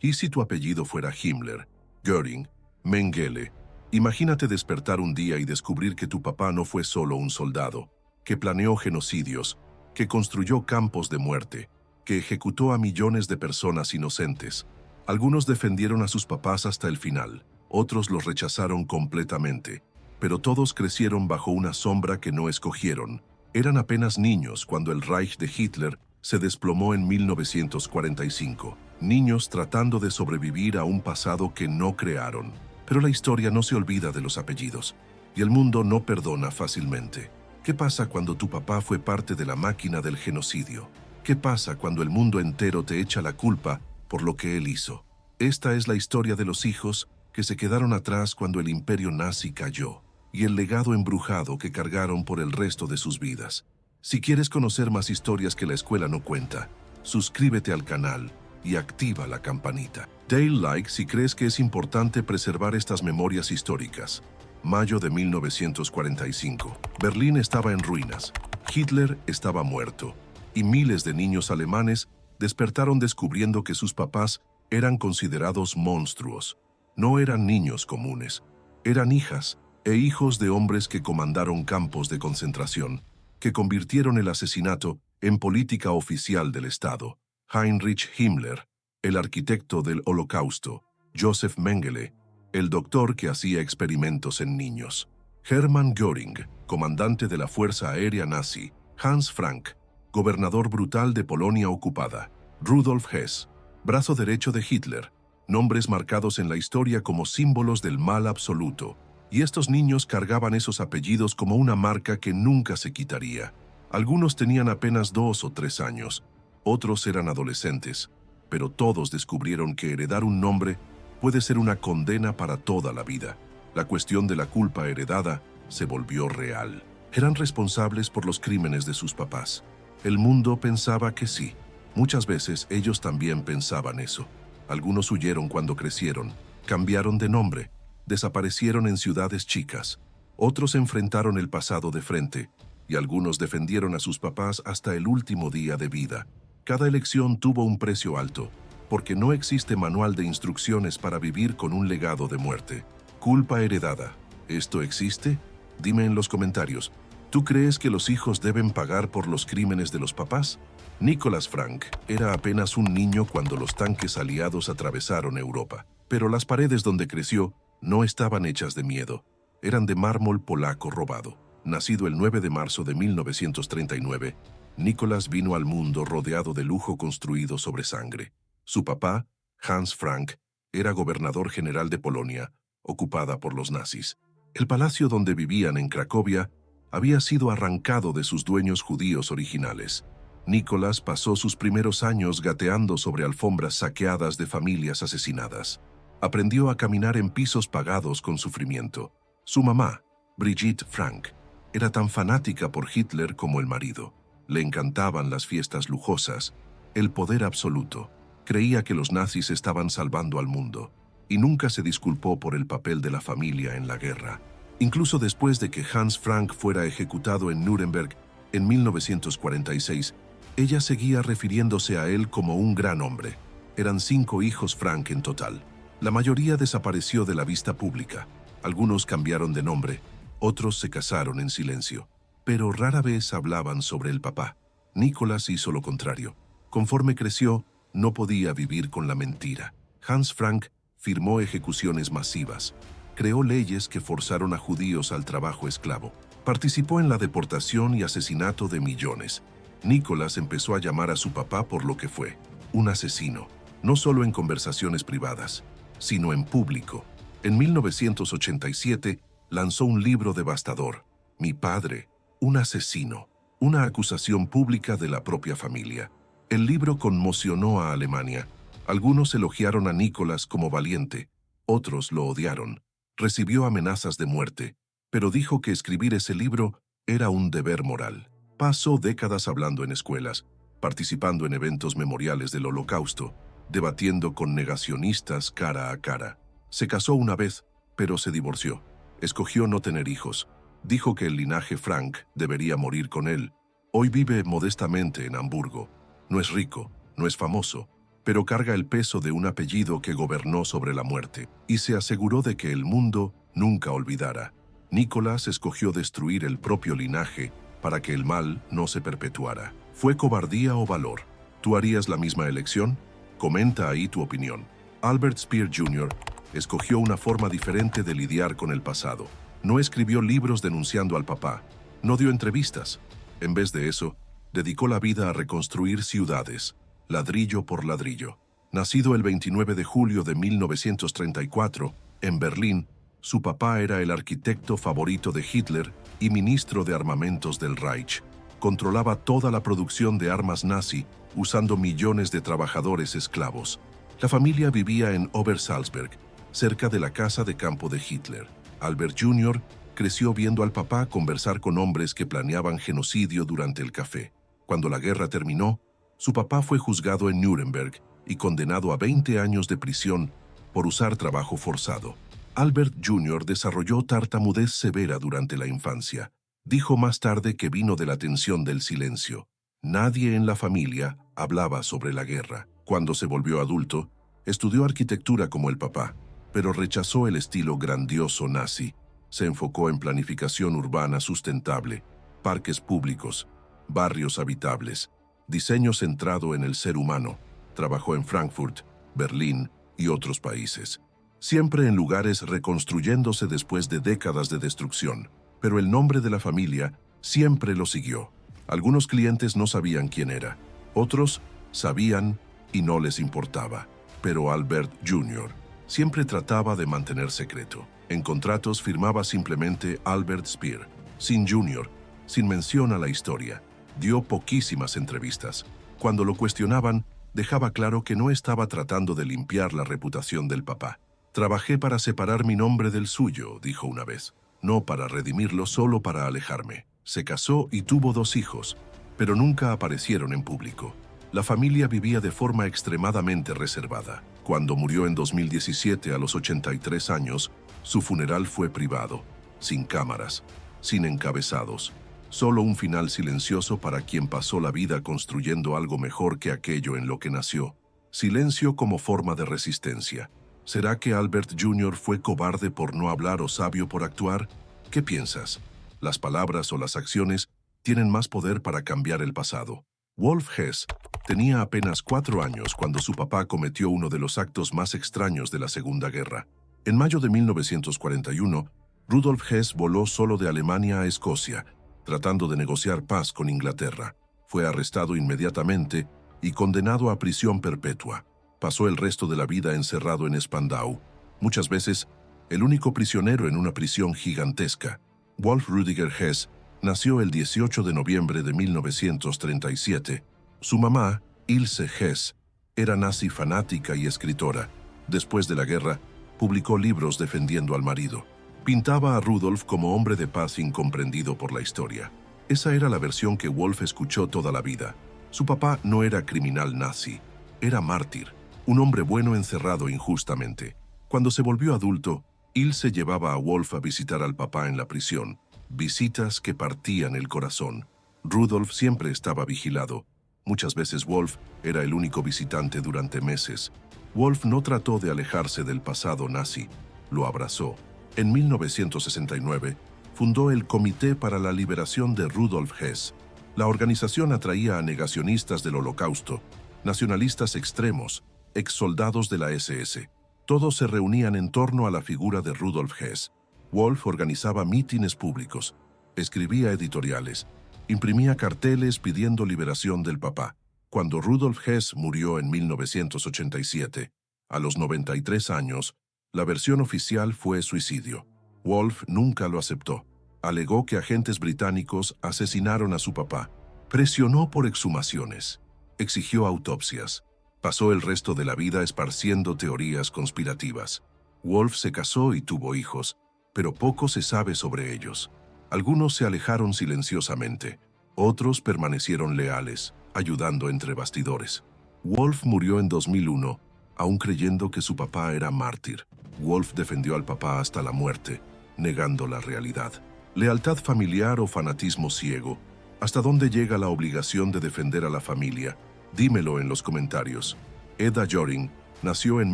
¿Y si tu apellido fuera Himmler, Göring, Mengele? Imagínate despertar un día y descubrir que tu papá no fue solo un soldado, que planeó genocidios, que construyó campos de muerte, que ejecutó a millones de personas inocentes. Algunos defendieron a sus papás hasta el final, otros los rechazaron completamente, pero todos crecieron bajo una sombra que no escogieron. Eran apenas niños cuando el Reich de Hitler se desplomó en 1945, niños tratando de sobrevivir a un pasado que no crearon. Pero la historia no se olvida de los apellidos, y el mundo no perdona fácilmente. ¿Qué pasa cuando tu papá fue parte de la máquina del genocidio? ¿Qué pasa cuando el mundo entero te echa la culpa por lo que él hizo? Esta es la historia de los hijos que se quedaron atrás cuando el imperio nazi cayó, y el legado embrujado que cargaron por el resto de sus vidas. Si quieres conocer más historias que la escuela no cuenta, suscríbete al canal y activa la campanita. Dale like si crees que es importante preservar estas memorias históricas. Mayo de 1945. Berlín estaba en ruinas. Hitler estaba muerto. Y miles de niños alemanes despertaron descubriendo que sus papás eran considerados monstruos. No eran niños comunes. Eran hijas e hijos de hombres que comandaron campos de concentración, que convirtieron el asesinato en política oficial del Estado. Heinrich Himmler, el arquitecto del Holocausto; Joseph Mengele, el doctor que hacía experimentos en niños; Hermann Göring, comandante de la Fuerza Aérea Nazi; Hans Frank, gobernador brutal de Polonia ocupada; Rudolf Hess, brazo derecho de Hitler, nombres marcados en la historia como símbolos del mal absoluto. Y estos niños cargaban esos apellidos como una marca que nunca se quitaría. Algunos tenían apenas 2 o 3 años, otros eran adolescentes, pero todos descubrieron que heredar un nombre puede ser una condena para toda la vida. La cuestión de la culpa heredada se volvió real. Eran responsables por los crímenes de sus papás. El mundo pensaba que sí. Muchas veces ellos también pensaban eso. Algunos huyeron cuando crecieron, cambiaron de nombre, desaparecieron en ciudades chicas. Otros enfrentaron el pasado de frente, y algunos defendieron a sus papás hasta el último día de vida. Cada elección tuvo un precio alto, porque no existe manual de instrucciones para vivir con un legado de muerte. Culpa heredada. ¿Esto existe? Dime en los comentarios. ¿Tú crees que los hijos deben pagar por los crímenes de los papás? Nicholas Frank era apenas un niño cuando los tanques aliados atravesaron Europa, pero las paredes donde creció no estaban hechas de miedo, eran de mármol polaco robado. Nacido el 9 de marzo de 1939, Nicholas vino al mundo rodeado de lujo construido sobre sangre. Su papá, Hans Frank, era gobernador general de Polonia, ocupada por los nazis. El palacio donde vivían en Cracovia había sido arrancado de sus dueños judíos originales. Nicholas pasó sus primeros años gateando sobre alfombras saqueadas de familias asesinadas. Aprendió a caminar en pisos pagados con sufrimiento. Su mamá, Brigitte Frank, era tan fanática por Hitler como el marido. Le encantaban las fiestas lujosas, el poder absoluto. Creía que los nazis estaban salvando al mundo, y nunca se disculpó por el papel de la familia en la guerra. Incluso después de que Hans Frank fuera ejecutado en Nuremberg en 1946, ella seguía refiriéndose a él como un gran hombre. Eran 5 hijos Frank en total. La mayoría desapareció de la vista pública. Algunos cambiaron de nombre, otros se casaron en silencio, pero rara vez hablaban sobre el papá. Nicholas hizo lo contrario. Conforme creció, no podía vivir con la mentira. Hans Frank firmó ejecuciones masivas, creó leyes que forzaron a judíos al trabajo esclavo, participó en la deportación y asesinato de millones. Nicholas empezó a llamar a su papá por lo que fue, un asesino, no solo en conversaciones privadas, sino en público. En 1987 lanzó un libro devastador, Mi padre, un asesino, una acusación pública de la propia familia. El libro conmocionó a Alemania. Algunos elogiaron a Nicholas como valiente, otros lo odiaron. Recibió amenazas de muerte, pero dijo que escribir ese libro era un deber moral. Pasó décadas hablando en escuelas, participando en eventos memoriales del Holocausto, debatiendo con negacionistas cara a cara. Se casó una vez, pero se divorció. Escogió no tener hijos. Dijo que el linaje Frank debería morir con él. Hoy vive modestamente en Hamburgo. No es rico, no es famoso, pero carga el peso de un apellido que gobernó sobre la muerte y se aseguró de que el mundo nunca olvidara. Nicholas escogió destruir el propio linaje para que el mal no se perpetuara. ¿Fue cobardía o valor? ¿Tú harías la misma elección? Comenta ahí tu opinión. Albert Speer Jr. escogió una forma diferente de lidiar con el pasado. No escribió libros denunciando al papá, no dio entrevistas. En vez de eso, dedicó la vida a reconstruir ciudades, ladrillo por ladrillo. Nacido el 29 de julio de 1934, en Berlín, su papá era el arquitecto favorito de Hitler y ministro de armamentos del Reich. Controlaba toda la producción de armas nazi, usando millones de trabajadores esclavos. La familia vivía en Obersalzberg, cerca de la casa de campo de Hitler. Albert Jr. creció viendo al papá conversar con hombres que planeaban genocidio durante el café. Cuando la guerra terminó, su papá fue juzgado en Nuremberg y condenado a 20 años de prisión por usar trabajo forzado. Albert Jr. desarrolló tartamudez severa durante la infancia. Dijo más tarde que vino de la tensión del silencio. Nadie en la familia hablaba sobre la guerra. Cuando se volvió adulto, estudió arquitectura como el papá, pero rechazó el estilo grandioso nazi. Se enfocó en planificación urbana sustentable, parques públicos, barrios habitables, diseño centrado en el ser humano. Trabajó en Frankfurt, Berlín y otros países, siempre en lugares reconstruyéndose después de décadas de destrucción. Pero el nombre de la familia siempre lo siguió. Algunos clientes no sabían quién era, otros sabían y no les importaba. Pero Albert Jr. siempre trataba de mantener secreto. En contratos firmaba simplemente Albert Speer, sin Jr., sin mención a la historia. Dio poquísimas entrevistas. Cuando lo cuestionaban, dejaba claro que no estaba tratando de limpiar la reputación del papá. Trabajé para separar mi nombre del suyo, dijo una vez. No para redimirlo, solo para alejarme. Se casó y tuvo 2 hijos, pero nunca aparecieron en público. La familia vivía de forma extremadamente reservada. Cuando murió en 2017 a los 83 años, su funeral fue privado, sin cámaras, sin encabezados. Solo un final silencioso para quien pasó la vida construyendo algo mejor que aquello en lo que nació. Silencio como forma de resistencia. ¿Será que Albert Jr. fue cobarde por no hablar o sabio por actuar? ¿Qué piensas? ¿Las palabras o las acciones tienen más poder para cambiar el pasado? Wolf Hess tenía apenas 4 años cuando su papá cometió uno de los actos más extraños de la Segunda Guerra. En mayo de 1941, Rudolf Hess voló solo de Alemania a Escocia, tratando de negociar paz con Inglaterra. Fue arrestado inmediatamente y condenado a prisión perpetua. Pasó el resto de la vida encerrado en Spandau, muchas veces el único prisionero en una prisión gigantesca. Wolf Rüdiger Hess nació el 18 de noviembre de 1937. Su mamá, Ilse Hess, era nazi fanática y escritora. Después de la guerra, publicó libros defendiendo al marido. Pintaba a Rudolf como hombre de paz incomprendido por la historia. Esa era la versión que Wolf escuchó toda la vida. Su papá no era criminal nazi, era mártir, un hombre bueno encerrado injustamente. Cuando se volvió adulto, Ilse llevaba a Wolf a visitar al papá en la prisión, visitas que partían el corazón. Rudolf siempre estaba vigilado. Muchas veces Wolf era el único visitante durante meses. Wolf no trató de alejarse del pasado nazi, lo abrazó. En 1969, fundó el Comité para la Liberación de Rudolf Hess. La organización atraía a negacionistas del Holocausto, nacionalistas extremos, exsoldados de la SS. Todos se reunían en torno a la figura de Rudolf Hess. Wolf organizaba mítines públicos, escribía editoriales, imprimía carteles pidiendo liberación del papá. Cuando Rudolf Hess murió en 1987, a los 93 años, la versión oficial fue suicidio. Wolf nunca lo aceptó. Alegó que agentes británicos asesinaron a su papá. Presionó por exhumaciones. Exigió autopsias. Pasó el resto de la vida esparciendo teorías conspirativas. Wolf se casó y tuvo hijos, pero poco se sabe sobre ellos. Algunos se alejaron silenciosamente. Otros permanecieron leales, ayudando entre bastidores. Wolf murió en 2001, aún creyendo que su papá era mártir. Wolf defendió al papá hasta la muerte, negando la realidad. ¿Lealtad familiar o fanatismo ciego? ¿Hasta dónde llega la obligación de defender a la familia? Dímelo en los comentarios. Edda Göring nació en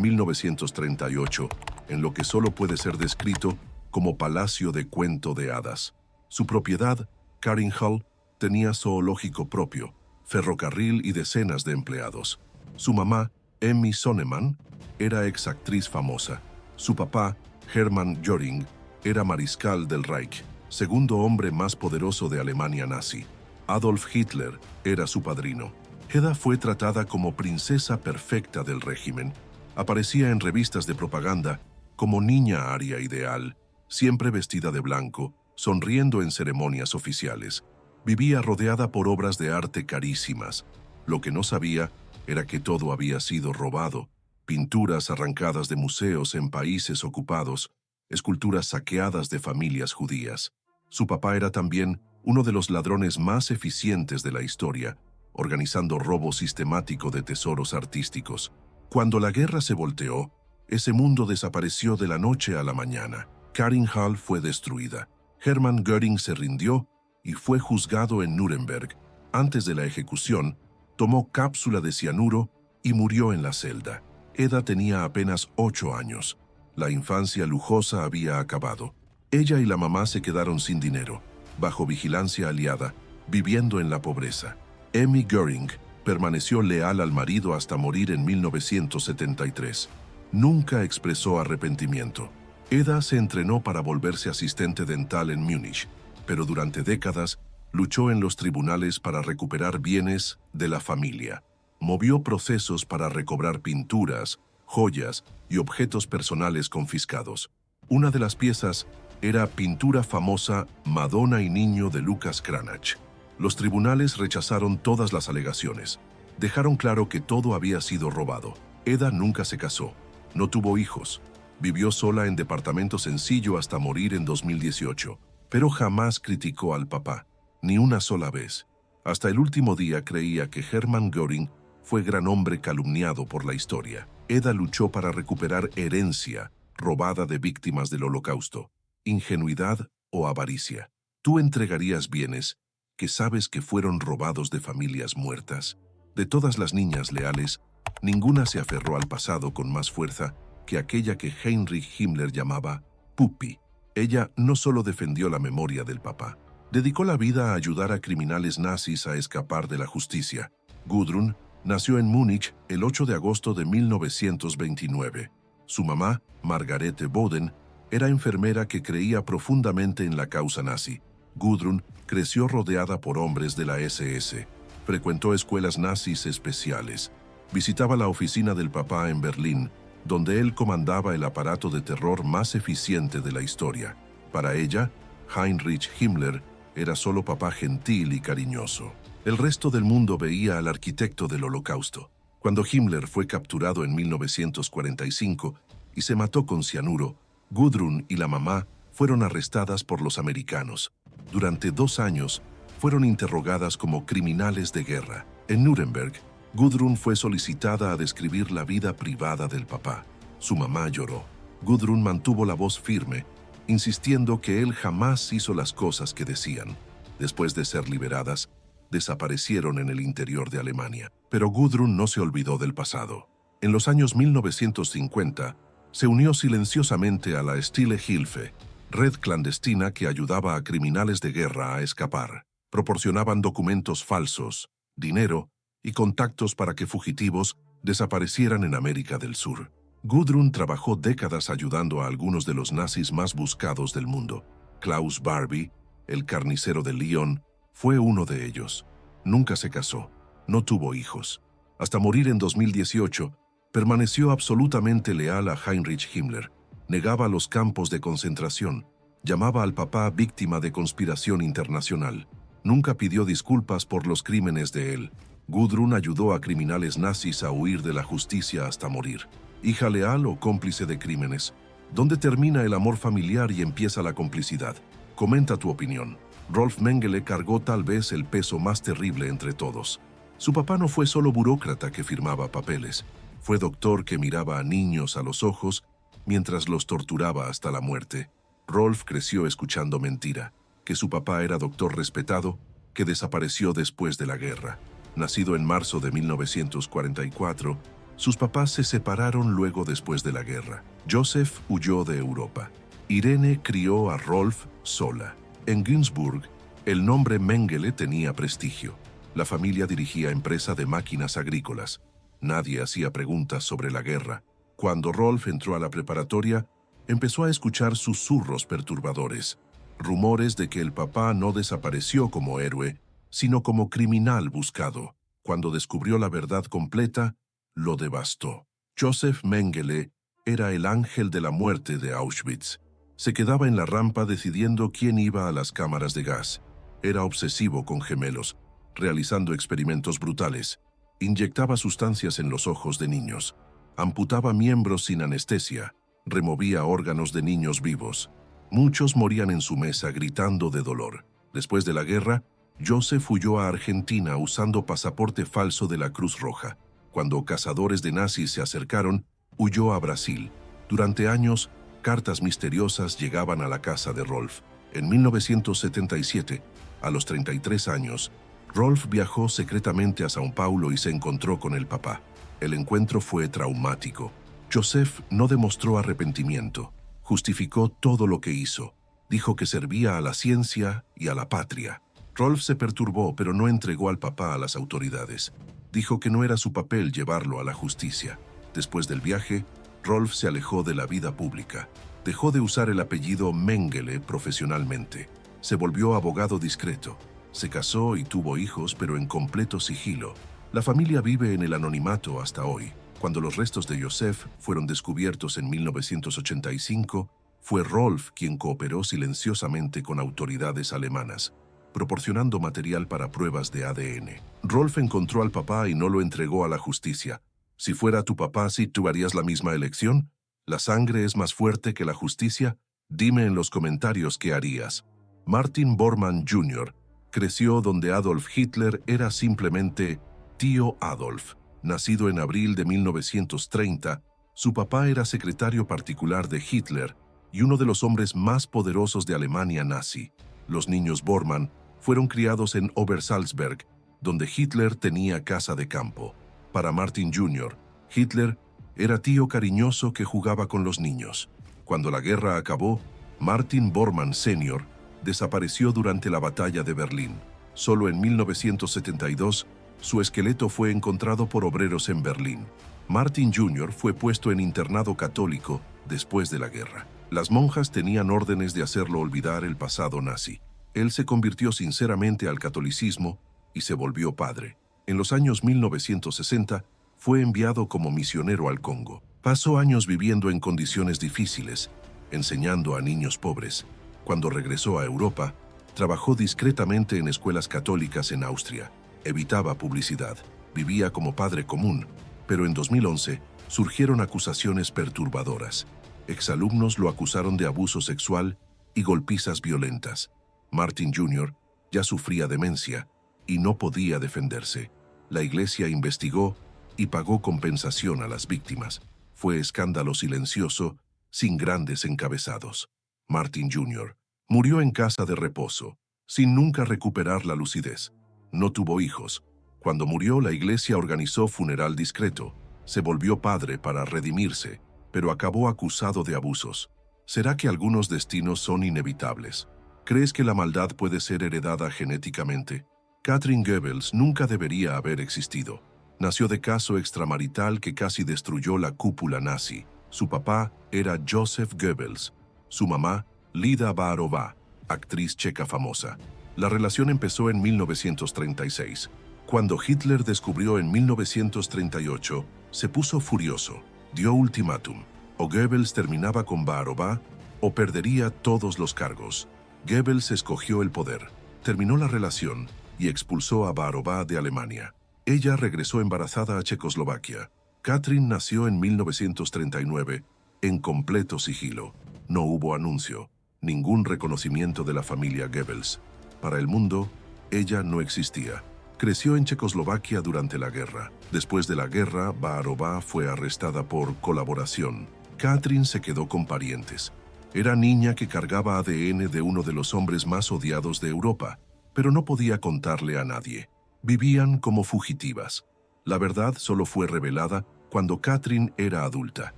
1938, en lo que solo puede ser descrito como palacio de cuento de hadas. Su propiedad, Karin Hall, tenía zoológico propio, ferrocarril y decenas de empleados. Su mamá, Emmy Sonnemann, era exactriz famosa. Su papá, Hermann Göring, era mariscal del Reich, segundo hombre más poderoso de Alemania nazi. Adolf Hitler era su padrino. Hedda fue tratada como princesa perfecta del régimen. Aparecía en revistas de propaganda como niña aria ideal, siempre vestida de blanco, sonriendo en ceremonias oficiales. Vivía rodeada por obras de arte carísimas. Lo que no sabía era que todo había sido robado. Pinturas arrancadas de museos en países ocupados, esculturas saqueadas de familias judías. Su papá era también uno de los ladrones más eficientes de la historia, organizando robo sistemático de tesoros artísticos. Cuando la guerra se volteó, ese mundo desapareció de la noche a la mañana. Karin Hall fue destruida. Hermann Göring se rindió y fue juzgado en Nuremberg. Antes de la ejecución, tomó cápsula de cianuro y murió en la celda. Edda tenía apenas 8 años. La infancia lujosa había acabado. Ella y la mamá se quedaron sin dinero, bajo vigilancia aliada, viviendo en la pobreza. Emmy Göring permaneció leal al marido hasta morir en 1973. Nunca expresó arrepentimiento. Edda se entrenó para volverse asistente dental en Múnich, pero durante décadas luchó en los tribunales para recuperar bienes de la familia. Movió procesos para recobrar pinturas, joyas y objetos personales confiscados. Una de las piezas era pintura famosa Madonna y Niño de Lucas Cranach. Los tribunales rechazaron todas las alegaciones. Dejaron claro que todo había sido robado. Edda nunca se casó, no tuvo hijos. Vivió sola en departamento sencillo hasta morir en 2018, pero jamás criticó al papá, ni una sola vez. Hasta el último día creía que Hermann Göring fue gran hombre calumniado por la historia. Edda luchó para recuperar herencia robada de víctimas del Holocausto. ¿Ingenuidad o avaricia? ¿Tú entregarías bienes que sabes que fueron robados de familias muertas? De todas las niñas leales, ninguna se aferró al pasado con más fuerza que aquella que Heinrich Himmler llamaba Puppy. Ella no solo defendió la memoria del papá, dedicó la vida a ayudar a criminales nazis a escapar de la justicia. Gudrun nació en Múnich el 8 de agosto de 1929. Su mamá, Margarete Boden, era enfermera que creía profundamente en la causa nazi. Gudrun creció rodeada por hombres de la SS. Frecuentó escuelas nazis especiales. Visitaba la oficina del papá en Berlín, donde él comandaba el aparato de terror más eficiente de la historia. Para ella, Heinrich Himmler era solo papá gentil y cariñoso. El resto del mundo veía al arquitecto del Holocausto. Cuando Himmler fue capturado en 1945 y se mató con cianuro, Gudrun y la mamá fueron arrestadas por los americanos. Durante 2 años, fueron interrogadas como criminales de guerra. En Nuremberg, Gudrun fue solicitada a describir la vida privada del papá. Su mamá lloró. Gudrun mantuvo la voz firme, insistiendo que él jamás hizo las cosas que decían. Después de ser liberadas, desaparecieron en el interior de Alemania. Pero Gudrun no se olvidó del pasado. En los años 1950, se unió silenciosamente a la Stille Hilfe, red clandestina que ayudaba a criminales de guerra a escapar. Proporcionaban documentos falsos, dinero y contactos para que fugitivos desaparecieran en América del Sur. Gudrun trabajó décadas ayudando a algunos de los nazis más buscados del mundo. Klaus Barbie, el carnicero de Lyon, fue uno de ellos. Nunca se casó, no tuvo hijos. Hasta morir en 2018, permaneció absolutamente leal a Heinrich Himmler. Negaba los campos de concentración, llamaba al papá víctima de conspiración internacional. Nunca pidió disculpas por los crímenes de él. Gudrun ayudó a criminales nazis a huir de la justicia hasta morir. Hija leal o cómplice de crímenes. ¿Dónde termina el amor familiar y empieza la complicidad? Comenta tu opinión. Rolf Mengele cargó tal vez el peso más terrible entre todos. Su papá no fue solo burócrata que firmaba papeles. Fue doctor que miraba a niños a los ojos mientras los torturaba hasta la muerte. Rolf creció escuchando mentira, que su papá era doctor respetado, que desapareció después de la guerra. Nacido en marzo de 1944, Sus papás se separaron luego después de la guerra. Joseph huyó de Europa. Irene crió a Rolf sola. En Günzburg, el nombre Mengele tenía prestigio. La familia dirigía empresa de máquinas agrícolas. Nadie hacía preguntas sobre la guerra. Cuando Rolf entró a la preparatoria, empezó a escuchar susurros perturbadores. Rumores de que el papá no desapareció como héroe, sino como criminal buscado. Cuando descubrió la verdad completa, lo devastó. Joseph Mengele era el ángel de la muerte de Auschwitz. Se quedaba en la rampa decidiendo quién iba a las cámaras de gas. Era obsesivo con gemelos, realizando experimentos brutales. Inyectaba sustancias en los ojos de niños. Amputaba miembros sin anestesia. Removía órganos de niños vivos. Muchos morían en su mesa gritando de dolor. Después de la guerra, Joseph huyó a Argentina usando pasaporte falso de la Cruz Roja. Cuando cazadores de nazis se acercaron, huyó a Brasil. Durante años, cartas misteriosas llegaban a la casa de Rolf. En 1977, a los 33 años, Rolf viajó secretamente a São Paulo y se encontró con el papá. El encuentro fue traumático. Joseph no demostró arrepentimiento. Justificó todo lo que hizo. Dijo que servía a la ciencia y a la patria. Rolf se perturbó, pero no entregó al papá a las autoridades. Dijo que no era su papel llevarlo a la justicia. Después del viaje, Rolf se alejó de la vida pública. Dejó de usar el apellido Mengele profesionalmente. Se volvió abogado discreto. Se casó y tuvo hijos, pero en completo sigilo. La familia vive en el anonimato hasta hoy. Cuando los restos de Joseph fueron descubiertos en 1985, fue Rolf quien cooperó silenciosamente con autoridades alemanas, proporcionando material para pruebas de ADN. Rolf encontró al papá y no lo entregó a la justicia. Si fuera tu papá, ¿sí tú harías la misma elección? ¿La sangre es más fuerte que la justicia? Dime en los comentarios qué harías. Martin Bormann Jr. creció donde Adolf Hitler era simplemente tío Adolf. Nacido en abril de 1930, su papá era secretario particular de Hitler y uno de los hombres más poderosos de Alemania nazi. Los niños Bormann fueron criados en Obersalzberg, donde Hitler tenía casa de campo. Para Martin Jr., Hitler era tío cariñoso que jugaba con los niños. Cuando la guerra acabó, Martin Bormann Sr. desapareció durante la batalla de Berlín. Solo en 1972, su esqueleto fue encontrado por obreros en Berlín. Martin Jr. fue puesto en internado católico después de la guerra. Las monjas tenían órdenes de hacerlo olvidar el pasado nazi. Él se convirtió sinceramente al catolicismo y se volvió padre. En los años 1960, fue enviado como misionero al Congo. Pasó años viviendo en condiciones difíciles, enseñando a niños pobres. Cuando regresó a Europa, trabajó discretamente en escuelas católicas en Austria. Evitaba publicidad. Vivía como padre común, pero en 2011 surgieron acusaciones perturbadoras. Exalumnos lo acusaron de abuso sexual y golpizas violentas. Martin Jr. ya sufría demencia y no podía defenderse. La iglesia investigó y pagó compensación a las víctimas. Fue escándalo silencioso, sin grandes encabezados. Martin Jr. murió en casa de reposo, sin nunca recuperar la lucidez. No tuvo hijos. Cuando murió, la iglesia organizó funeral discreto. Se volvió padre para redimirse, pero acabó acusado de abusos. ¿Será que algunos destinos son inevitables? ¿Crees que la maldad puede ser heredada genéticamente? Katrin Goebbels nunca debería haber existido. Nació de caso extramarital que casi destruyó la cúpula nazi. Su papá era Joseph Goebbels. Su mamá, Lida Baarova, actriz checa famosa. La relación empezó en 1936. Cuando Hitler descubrió en 1938, se puso furioso. Dio ultimátum. O Goebbels terminaba con Baarova o perdería todos los cargos. Goebbels escogió el poder. Terminó la relación y expulsó a Baarova de Alemania. Ella regresó embarazada a Checoslovaquia. Katrin nació en 1939 en completo sigilo. No hubo anuncio, ningún reconocimiento de la familia Goebbels. Para el mundo, ella no existía. Creció en Checoslovaquia durante la guerra. Después de la guerra, Baarova fue arrestada por colaboración. Katrin se quedó con parientes. Era niña que cargaba ADN de uno de los hombres más odiados de Europa, pero no podía contarle a nadie. Vivían como fugitivas. La verdad solo fue revelada cuando Katrin era adulta.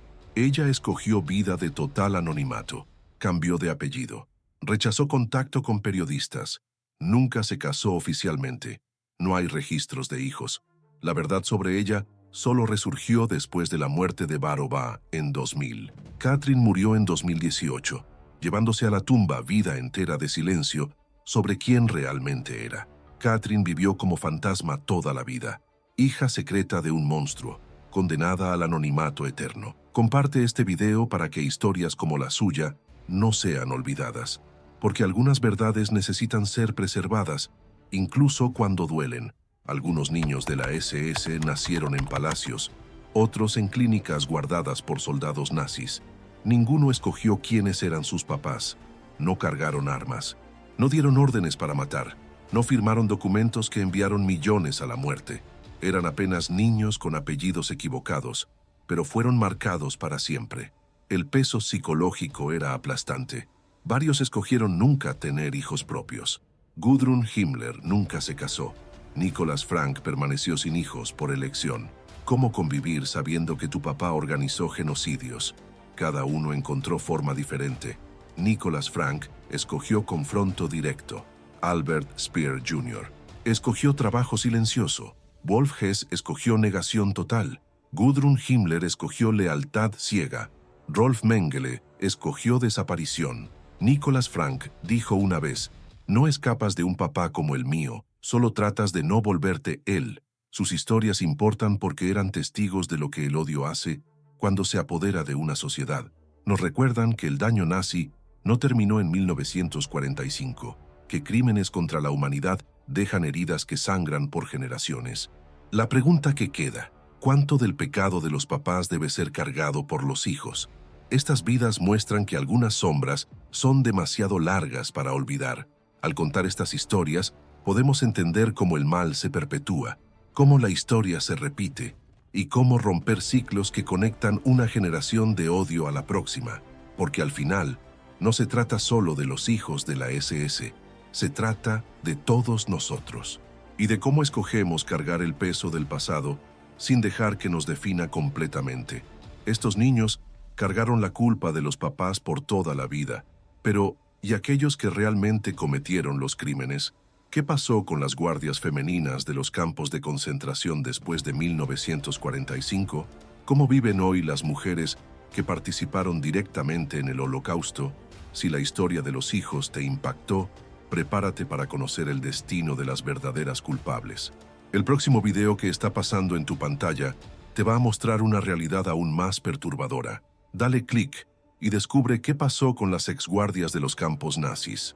Ella escogió vida de total anonimato, cambió de apellido, rechazó contacto con periodistas, nunca se casó oficialmente, no hay registros de hijos. La verdad sobre ella solo resurgió después de la muerte de Barova en 2000. Katrin murió en 2018, llevándose a la tumba vida entera de silencio sobre quién realmente era. Katrin vivió como fantasma toda la vida, hija secreta de un monstruo, condenada al anonimato eterno. Comparte este video para que historias como la suya no sean olvidadas, porque algunas verdades necesitan ser preservadas, incluso cuando duelen. Algunos niños de la SS nacieron en palacios, otros en clínicas guardadas por soldados nazis. Ninguno escogió quiénes eran sus papás, no cargaron armas, no dieron órdenes para matar, no firmaron documentos que enviaron millones a la muerte. Eran apenas niños con apellidos equivocados, pero fueron marcados para siempre. El peso psicológico era aplastante. Varios escogieron nunca tener hijos propios. Gudrun Himmler nunca se casó. Nicholas Frank permaneció sin hijos por elección. ¿Cómo convivir sabiendo que tu papá organizó genocidios? Cada uno encontró forma diferente. Nicholas Frank escogió confronto directo. Albert Speer Jr. escogió trabajo silencioso. Wolf Hess escogió negación total. Gudrun Himmler escogió lealtad ciega. Rolf Mengele escogió desaparición. Nicholas Frank dijo una vez: no escapas de un papá como el mío, solo tratas de no volverte él. Sus historias importan porque eran testigos de lo que el odio hace cuando se apodera de una sociedad. Nos recuerdan que el daño nazi no terminó en 1945, que crímenes contra la humanidad dejan heridas que sangran por generaciones. La pregunta que queda: ¿cuánto del pecado de los papás debe ser cargado por los hijos? Estas vidas muestran que algunas sombras son demasiado largas para olvidar. Al contar estas historias, podemos entender cómo el mal se perpetúa, cómo la historia se repite y cómo romper ciclos que conectan una generación de odio a la próxima. Porque al final, no se trata solo de los hijos de la SS, se trata de todos nosotros y de cómo escogemos cargar el peso del pasado sin dejar que nos defina completamente. Estos niños cargaron la culpa de los papás por toda la vida, pero ¿y aquellos que realmente cometieron los crímenes? ¿Qué pasó con las guardias femeninas de los campos de concentración después de 1945? ¿Cómo viven hoy las mujeres que participaron directamente en el Holocausto? Si la historia de los hijos te impactó, prepárate para conocer el destino de las verdaderas culpables. El próximo video que está pasando en tu pantalla te va a mostrar una realidad aún más perturbadora. Dale clic y descubre qué pasó con las exguardias de los campos nazis.